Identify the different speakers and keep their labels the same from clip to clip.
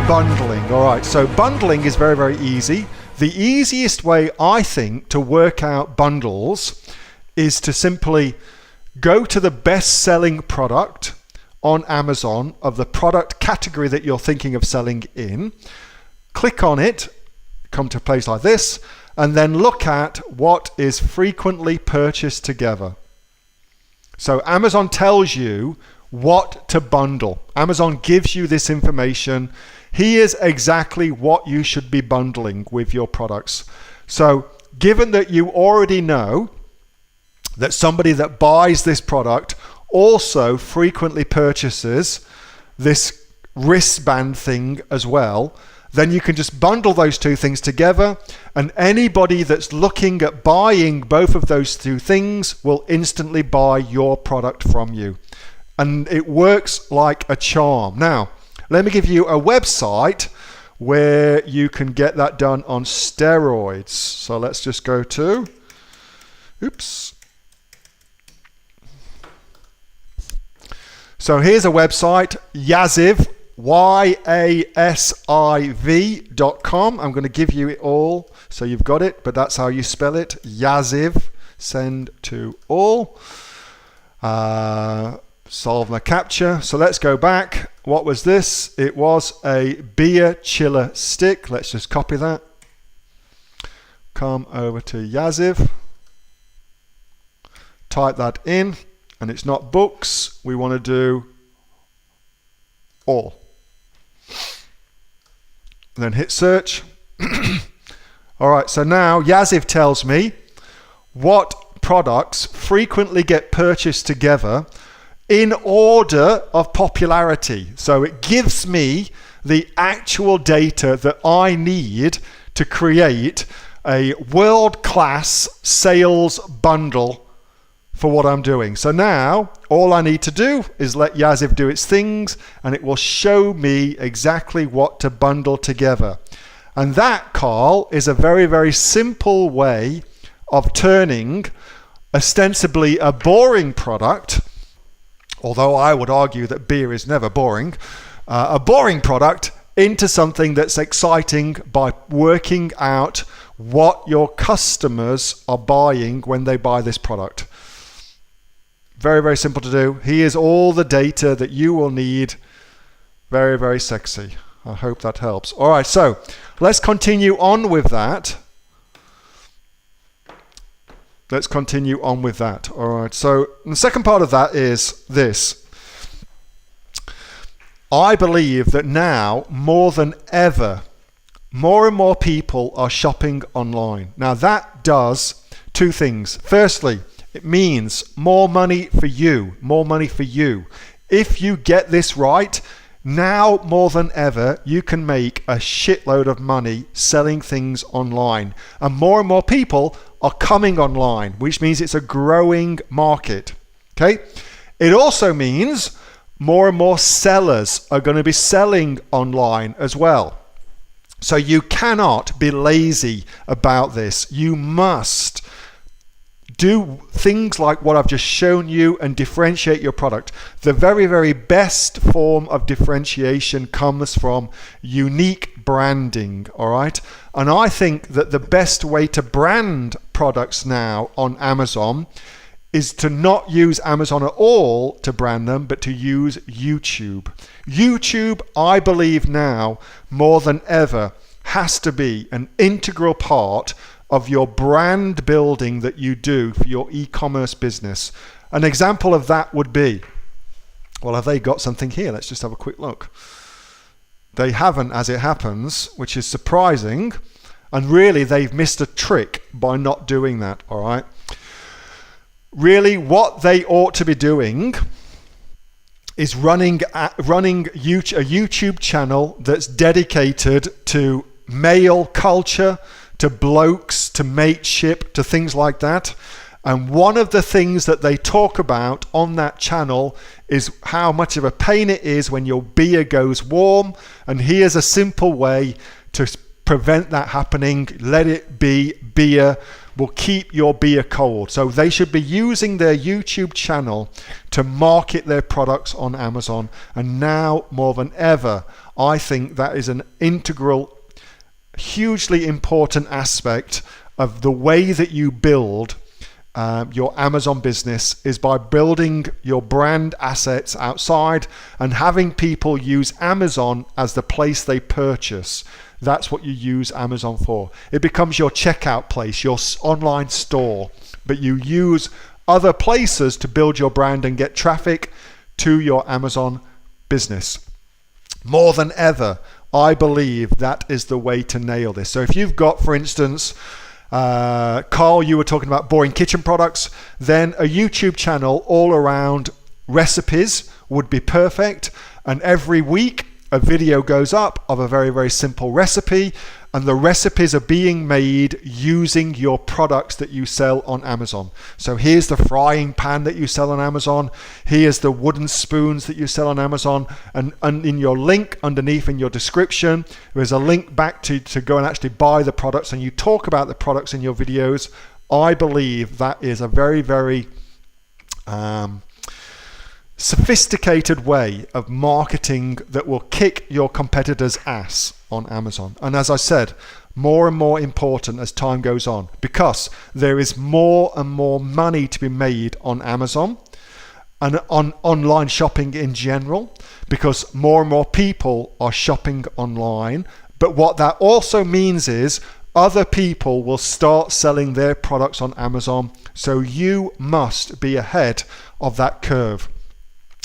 Speaker 1: bundling. All right, so bundling is very, very easy. The easiest way, I think, to work out bundles is to simply go to the best-selling product on Amazon of the product category that you're thinking of selling in, click on it, come to a place like this, and then look at what is frequently purchased together. So Amazon tells you what to bundle. Amazon gives you this information. Here's exactly what you should be bundling with your products. So given that you already know that somebody that buys this product also frequently purchases this wristband thing as well, then you can just bundle those two things together, and anybody that's looking at buying both of those two things will instantly buy your product from you. And it works like a charm. Now, let me give you a website where you can get that done on steroids. So let's just go to, So here's a website, Yasiv, YASIV.com. I'm going to give you it all so you've got it, but that's how you spell it. Yasiv, send to all. Solve my captcha. So let's go back. What was this? It was a beer chiller stick. Let's just copy that. Come over to Yasiv. Type that in. And it's not books. We want to do all. Then hit search. All right, so now Yasiv tells me what products frequently get purchased together in order of popularity. So it gives me the actual data that I need to create a world-class sales bundle for what I'm doing. So now all I need to do is let Yasiv do its things, and it will show me exactly what to bundle together. And that, Carl, is a very, very simple way of turning ostensibly a boring product, although I would argue that beer is never boring, a boring product into something that's exciting by working out what your customers are buying when they buy this product. Very, very simple to do. Here's all the data that you will need. Very, very sexy. I hope that helps. All right, so let's continue on with that. Let's continue on with that. All right, so the second part of that is this. I believe that now, more than ever, more and more people are shopping online. Now that does two things. Firstly, it means more money for you, more money for you. If you get this right, now more than ever, you can make a shitload of money selling things online. And more people are coming online, which means it's a growing market. Okay? It also means more and more sellers are going to be selling online as well. So you cannot be lazy about this. You must do things like what I've just shown you and differentiate your product. The very, very best form of differentiation comes from unique branding, all right? And I think that the best way to brand products now on Amazon is to not use Amazon at all to brand them, but to use YouTube. YouTube, I believe now, more than ever, has to be an integral part of your brand building that you do for your e-commerce business. An example of that would be, well, have they got something here? Let's just have a quick look. They haven't, as it happens, which is surprising, and really they've missed a trick by not doing that, all right? Really, what they ought to be doing is running a YouTube channel that's dedicated to male culture, to blokes, to mateship, to things like that. And one of the things that they talk about on that channel is how much of a pain it is when your beer goes warm. And here's a simple way to prevent that happening. Let it be beer. Will keep your beer cold. So they should be using their YouTube channel to market their products on Amazon. And now more than ever, I think that is an integral, hugely important aspect of the way that you build your Amazon business, is by building your brand assets outside and having people use Amazon as the place they purchase. That's what you use Amazon for. It becomes your checkout place, your online store, but you use other places to build your brand and get traffic to your Amazon business. More than ever, I believe that is the way to nail this. So if you've got, for instance, Carl, you were talking about boring kitchen products, then a YouTube channel all around recipes would be perfect. And every week a video goes up of a very, very simple recipe, and the recipes are being made using your products that you sell on Amazon. So here's the frying pan that you sell on Amazon. Here's the wooden spoons that you sell on Amazon. And in your link underneath in your description, there's a link back to go and actually buy the products, and you talk about the products in your videos. I believe that is a very, very sophisticated way of marketing that will kick your competitors' ass on Amazon. And as I said, more and more important as time goes on, because there is more and more money to be made on Amazon and on online shopping in general, because more and more people are shopping online. But what that also means is other people will start selling their products on Amazon. So you must be ahead of that curve.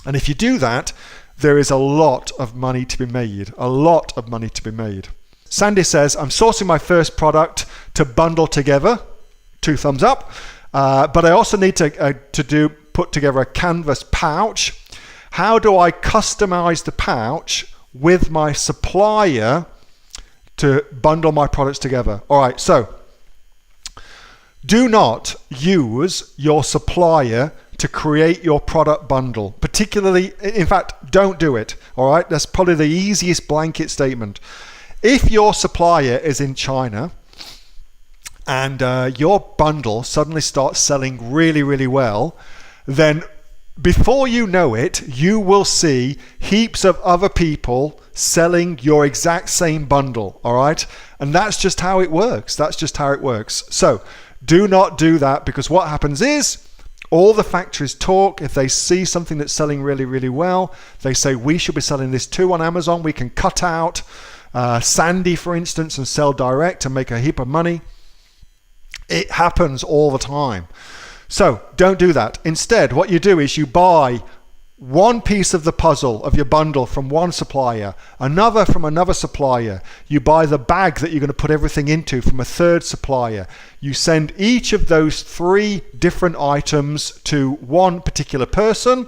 Speaker 1: And if you do that, there is a lot of money to be made. A lot of money to be made. Sandy says, I'm sourcing my first product to bundle together. 2 thumbs up. But I also need to put together a canvas pouch. How do I customize the pouch with my supplier to bundle my products together? All right, so do not use your supplier to create your product bundle, particularly, in fact, don't do it. All right, that's probably the easiest blanket statement. If your supplier is in China and your bundle suddenly starts selling really, really well, then before you know it, you will see heaps of other people selling your exact same bundle. All right, and that's just how it works. That's just how it works. So do not do that, because what happens is, all the factories talk. If they see something that's selling really, really well, they say, we should be selling this too on Amazon. We can cut out Sandy, for instance, and sell direct and make a heap of money. It happens all the time. So don't do that. Instead, what you do is you buy one piece of the puzzle of your bundle from one supplier, another from another supplier. You buy the bag that you're going to put everything into from a third supplier. You send each of those 3 different items to one particular person.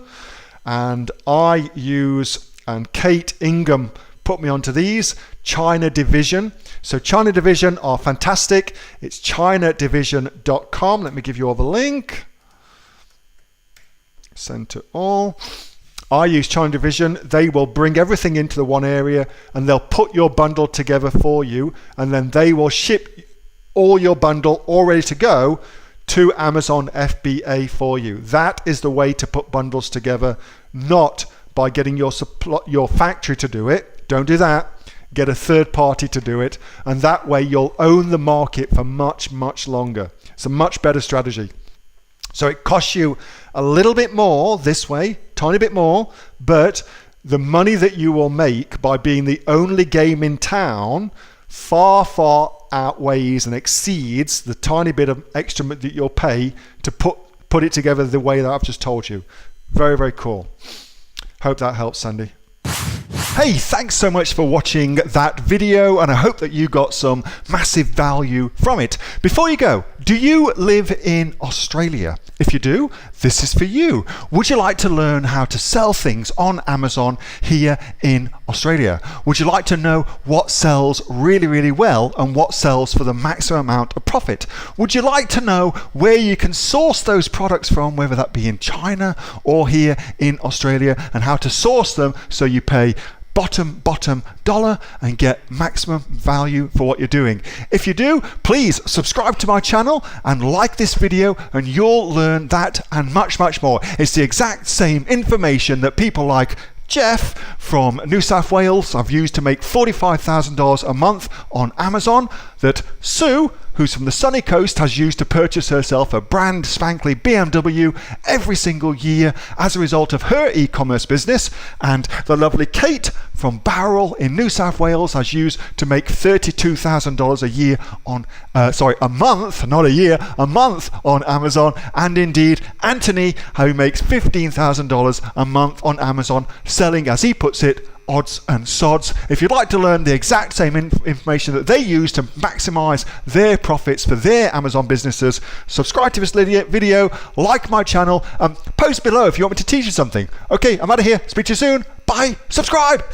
Speaker 1: And I use, and Kate Ingham put me onto these, China Division. So China Division are fantastic. It's ChinaDivision.com. Let me give you all the link. Send to all. I use China Division. They will bring everything into the one area, and they'll put your bundle together for you, and then they will ship all your bundle all ready to go to Amazon FBA for you. That is the way to put bundles together, not by getting your factory to do it. Don't do that. Get a third party to do it, and that way you'll own the market for much, much longer. It's a much better strategy. So it costs you a little bit more this way, tiny bit more, but the money that you will make by being the only game in town far, far outweighs and exceeds the tiny bit of extra that you'll pay to put it together the way that I've just told you. Very, very cool. Hope that helps, Sandy. Hey, thanks so much for watching that video, and I hope that you got some massive value from it. Before you go, do you live in Australia? If you do, this is for you. Would you like to learn how to sell things on Amazon here in Australia? Would you like to know what sells really, really well and what sells for the maximum amount of profit? Would you like to know where you can source those products from, whether that be in China or here in Australia, and how to source them so you pay bottom dollar and get maximum value for what you're doing. If you do, please subscribe to my channel and like this video, and you'll learn that and much more. It's the exact same information that people like Jeff from New South Wales I've used to make $45,000 a month on Amazon, that Sue, who's from the sunny coast, has used to purchase herself a brand spankly BMW every single year as a result of her e-commerce business, and the lovely Kate from Bowral in New South Wales has used to make $32,000 a year on a month, not a year, a month on Amazon, and indeed Anthony, who makes $15,000 a month on Amazon, selling, as he puts it, odds and sods. If you'd like to learn the exact same information that they use to maximize their profits for their Amazon businesses, subscribe to this video, like my channel, post below if you want me to teach you something. Okay, I'm out of here. Speak to you soon. Bye. Subscribe.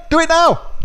Speaker 1: Do it now.